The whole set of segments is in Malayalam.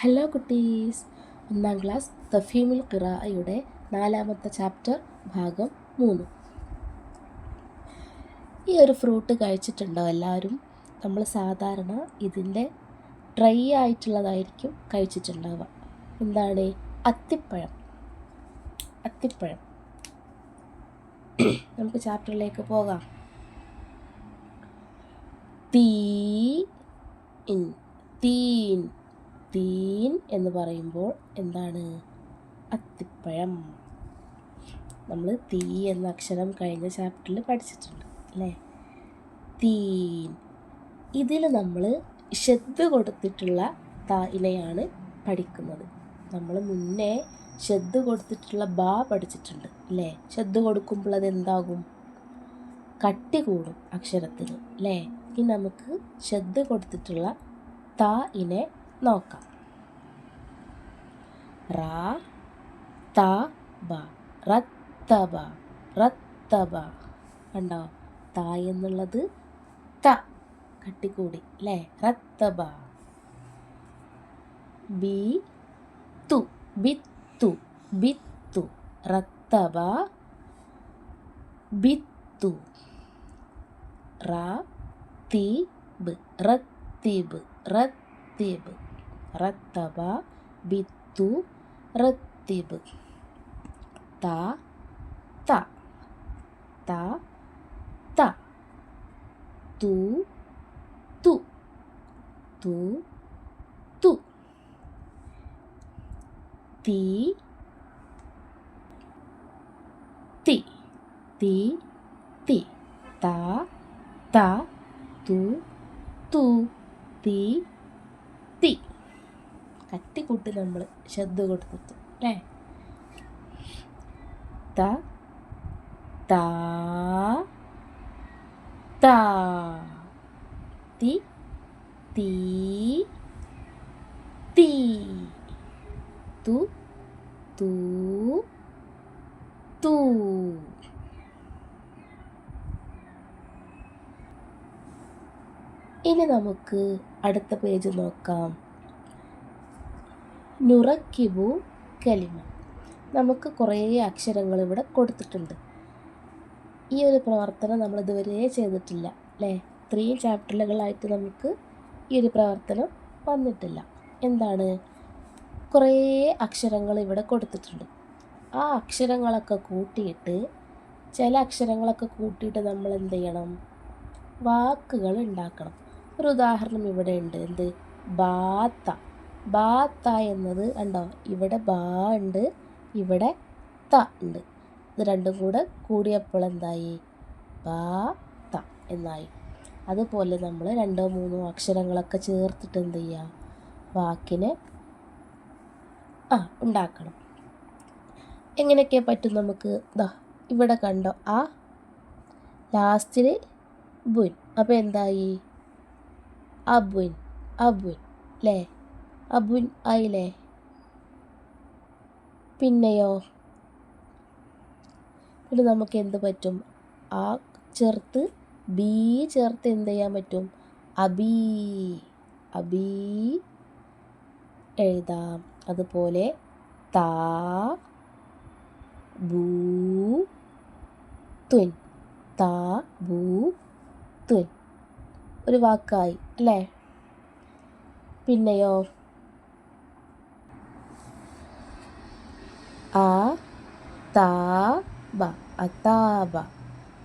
ഹലോ കുട്ടീസ്, ഒന്നാം ക്ലാസ് തഫീമുൽ ഖിറാഅയുടെ 4ാമത്തെ ചാപ്റ്റർ ഭാഗം 3. ഈ ഒരു ഫ്രൂട്ട് കഴിച്ചിട്ടുണ്ടോ എല്ലാവരും? നമ്മൾ സാധാരണ ഇതിൻ്റെ ഡ്രൈ ആയിട്ടുള്ളതായിരിക്കും കഴിച്ചിട്ടുണ്ടാവുക. എന്താണ്? അത്തിപ്പഴം. നമുക്ക് ചാപ്റ്ററിലേക്ക് പോകാം. തീൻ എന്ന് പറയുമ്പോൾ എന്താണ്? അത്തിപ്പഴം. നമ്മൾ തീ എന്ന അക്ഷരം കഴിഞ്ഞ ചാപ്റ്ററിൽ പഠിച്ചിട്ടുണ്ട് അല്ലേ? തീൻ. ഇതിൽ നമ്മൾ ഷദ് കൊടുത്തിട്ടുള്ള തായിനെയാണ് പഠിക്കുന്നത്. നമ്മൾ മുന്നേ ഷദ് കൊടുത്തിട്ടുള്ള ബാ പഠിച്ചിട്ടുണ്ട് അല്ലേ? ഷദ് കൊടുക്കുമ്പോൾ അത് എന്താകും? കട്ടി കൂടും അക്ഷരത്തിന് അല്ലേ? ഇനി നമുക്ക് ഷദ് കൊടുത്തിട്ടുള്ള തായിനെ നോക്കാം. റാ ത ബ, റത്തബ. കണ്ടോ? ത എന്നുള്ളത് ത കട്ടിക്കൂടി അല്ലേ? റത്തബ. ബിത്തു. റത്തബ ബിത്തു. റത്തീബ്. റത്തബ ബിത്തു റത്തീബ്. ത തു തി ത തു തി തി. കട്ടിക്കൂട്ടി നമ്മൾ ശബ്ദ കൊടുത്തിട്ട് അല്ലേ? ത താ താ തി തീ തീ തു തൂ തൂ. ഇനി നമുക്ക് അടുത്ത പേജ് നോക്കാം. നുറക്കിബു കലിമ. നമുക്ക് കുറേ അക്ഷരങ്ങൾ ഇവിടെ കൊടുത്തിട്ടുണ്ട്. ഈ ഒരു പ്രവർത്തനം നമ്മൾ ഇതുവരെ ചെയ്തിട്ടില്ല അല്ലേ? 3 ചാപ്റ്ററുകളായിട്ട് നമുക്ക് ഈ ഒരു പ്രവർത്തനം വന്നിട്ടില്ല. എന്താണ്? കുറേ അക്ഷരങ്ങൾ ഇവിടെ കൊടുത്തിട്ടുണ്ട്. ആ അക്ഷരങ്ങളൊക്കെ കൂട്ടിയിട്ട് ചില അക്ഷരങ്ങളൊക്കെ കൂട്ടിയിട്ട് നമ്മൾ എന്ത് ചെയ്യണം? വാക്കുകൾ ഉണ്ടാക്കണം. ഒരു ഉദാഹരണം ഇവിടെ ഉണ്ട്. എന്ത്? ബാത്ത എന്നത് കണ്ടോ? ഇവിടെ ബാ ഉണ്ട്, ഇവിടെ ത ഉണ്ട്. ഇത് രണ്ടും കൂടെ കൂടിയപ്പോൾ എന്തായി? ബാത്ത എന്നായി. അതുപോലെ നമ്മൾ 2-3 അക്ഷരങ്ങളൊക്കെ ചേർത്തിട്ട് എന്ത് ചെയ്യുക? വാക്കിനെ ഉണ്ടാക്കണം. എങ്ങനെയൊക്കെ പറ്റും നമുക്ക്? ഇവിടെ കണ്ടോ? ലാസ്റ്റിൽ ബുൻ. അപ്പോൾ എന്തായി? അബുൻ അല്ലേ? അബുൻ ആയില്ലേ? പിന്നെയോ പിന്നെ നമുക്ക് എന്ത് പറ്റും? ചേർത്ത് ബി ചേർത്ത് എന്ത് ചെയ്യാൻ പറ്റും? അബീ എഴുതാം. അതുപോലെ താ ബൂ തുൻ. താ ബൂ തുൻ ഒരു വാക്കായി അല്ലേ? പിന്നെയോ അതാബ.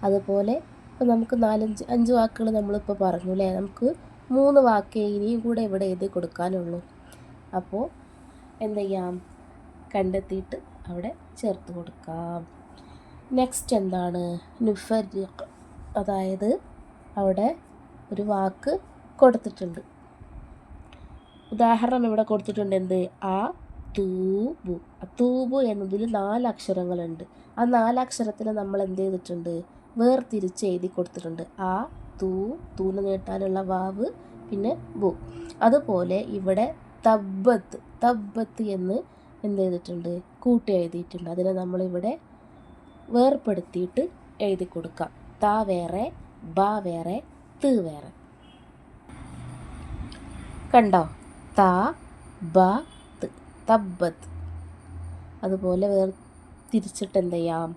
അതുപോലെ ഇപ്പോൾ നമുക്ക് 4-5 വാക്കുകൾ നമ്മളിപ്പോൾ പറഞ്ഞു അല്ലേ? നമുക്ക് 3 വാക്കേ ഇനിയും കൂടെ ഇവിടെ എഴുതി കൊടുക്കാനുള്ളൂ. അപ്പോൾ എന്ത് ചെയ്യാം? കണ്ടെത്തിയിട്ട് അവിടെ ചേർത്ത് കൊടുക്കാം. നെക്സ്റ്റ് എന്താണ്? നുഫരിഖ്. അതായത് അവിടെ ഒരു വാക്ക് കൊടുത്തിട്ടുണ്ട്. ഉദാഹരണം ഇവിടെ കൊടുത്തിട്ടുണ്ട്. എന്ത്? അത്തൂബു എന്നതിൽ 4 അക്ഷരങ്ങളുണ്ട്. ആ 4 അക്ഷരത്തിന് നമ്മൾ എന്ത് ചെയ്തിട്ടുണ്ട്? വേർതിരിച്ച് എഴുതി കൊടുത്തിട്ടുണ്ട്. തൂന്ന് നീട്ടാനുള്ള വാവ്, പിന്നെ ബു. അതുപോലെ ഇവിടെ തബ്ബത്ത് എന്ന് എന്ത് ചെയ്തിട്ടുണ്ട്? കൂട്ടി എഴുതിയിട്ടുണ്ട്. അതിനെ നമ്മളിവിടെ വേർപ്പെടുത്തിയിട്ട് എഴുതി കൊടുക്കാം. ത വേറെ, ബ വേറെ, ത് വേറെ. കണ്ടോ? ത ബ ത് തബ്ബത്ത്. അതുപോലെ തിരിച്ചിട്ട് എന്ത് ചെയ്യാം,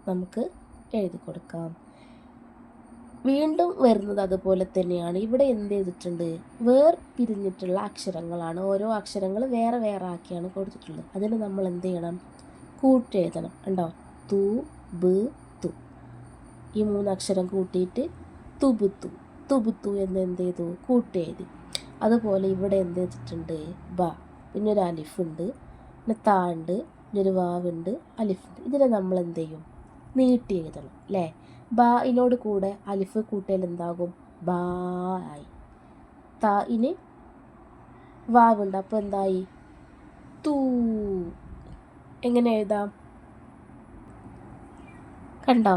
നമുക്ക് എഴുതി കൊടുക്കാം. വീണ്ടും വരുന്നത് അതുപോലെ തന്നെയാണ്. ഇവിടെ എന്ത് ചെയ്തിട്ടുണ്ട്, പിരിഞ്ഞിട്ടുള്ള അക്ഷരങ്ങളാണ്. ഓരോ അക്ഷരങ്ങൾ വേറെ വേറെ ആക്കിയാണ് കൊടുത്തിട്ടുള്ളത്. അതിന് നമ്മൾ എന്ത് ചെയ്യണം, കൂട്ടെഴുതണം. ഉണ്ടോ, തു ബ് തു, ഈ 3 അക്ഷരം കൂട്ടിയിട്ട് തുബുത്തു, തുബുത്തു എന്ന് എന്ത് ചെയ്തു, കൂട്ടെഴുതി. അതുപോലെ ഇവിടെ എന്ത് ചെയ്തിട്ടുണ്ട്, ബ, പിന്നെ ഒരു അലിഫുണ്ട്, പിന്നെ താ ഉണ്ട്, പിന്നെ ഒരു വാവുണ്ട്, അലിഫുണ്ട്. ഇതിനെ നമ്മൾ എന്ത് ചെയ്യും, നീട്ടി എഴുതണം അല്ലേ. ബായിനോട് കൂടെ അലിഫ് കൂട്ടിയാൽ എന്താകും, ബാ ആയി. തായിന് വാവുണ്ട്, അപ്പോൾ എന്തായി, തൂ. എങ്ങനെ എഴുതാം, കണ്ടോ,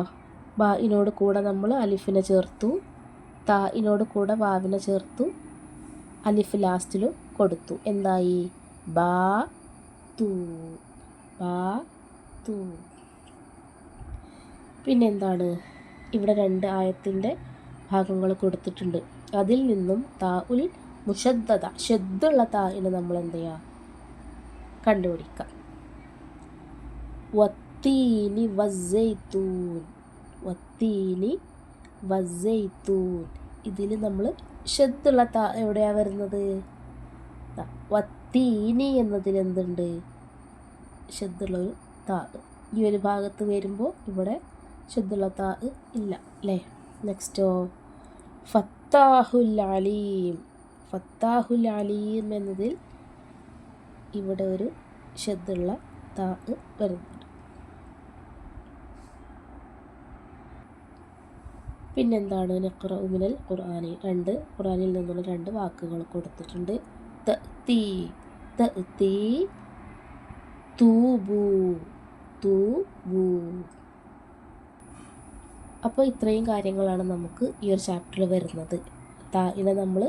ബായിനോട് കൂടെ നമ്മൾ അലിഫിനെ ചേർത്തു, തായിനോട് കൂടെ വാവിനെ ചേർത്തു, അലിഫ് ലാസ്റ്റിലും കൊടുത്തു. എന്തായി, ബാ തൂ, ബാ തൂ. പിന്നെന്താണ്, ഇവിടെ 2 ആയത്തിൻ്റെ ഭാഗങ്ങൾ കൊടുത്തിട്ടുണ്ട്. അതിൽ നിന്നും താ ഉൽ മുഷദ്ദദ, ഷദ്ദുള്ള തായിനെ നമ്മൾ എന്ത് ചെയ്യുക, കണ്ടുപിടിക്കാം. വത്തീനി വസ്സൈത്തൂൻ, വത്തീനി വസ്സൈത്തൂൻ. ഇതിൽ നമ്മൾ ഷദ്ദുള്ള താ എവിടെയാണ് വരുന്നത്, വത്തീനി എന്നതിൽ എന്തുണ്ട്, ഷദ്ദുള്ളൊരു താ. ഈ ഒരു ഭാഗത്ത് വരുമ്പോൾ ഇവിടെ ഷദ്ദുള്ള താ ഇല്ല അല്ലേ. നെക്സ്റ്റോ ഫത്താഹുൽ അലീം, ഫത്താഹുൽ അലീം എന്നതിൽ ഇവിടെ ഒരു ഷദ്ദുള്ള താ വരുന്നുണ്ട്. പിന്നെന്താണ്, നഖ്റഉ മിനൽ ഖുർആനി, 2 ഖുർആനിൽ നിന്നുള്ള 2 വാക്കുകൾ കൊടുത്തിട്ടുണ്ട്. തഅ്തി, തഅ്തി, തൂബു, തൂബു. അപ്പോൾ ഇത്രയും കാര്യങ്ങളാണ് നമുക്ക് ഈ ഒരു ചാപ്റ്ററിൽ വരുന്നത്. തായിനെ നമ്മൾ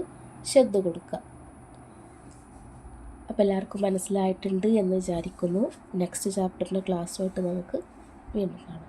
ശ്രദ്ധ കൊടുക്കുക. അപ്പോൾ എല്ലാവർക്കും മനസ്സിലായിട്ടുണ്ട് എന്ന് വിചാരിക്കുന്നു. നെക്സ്റ്റ് ചാപ്റ്ററിൻ്റെ ക്ലാസ്സുമായിട്ട് നമുക്ക് വീണ്ടും കാണാം.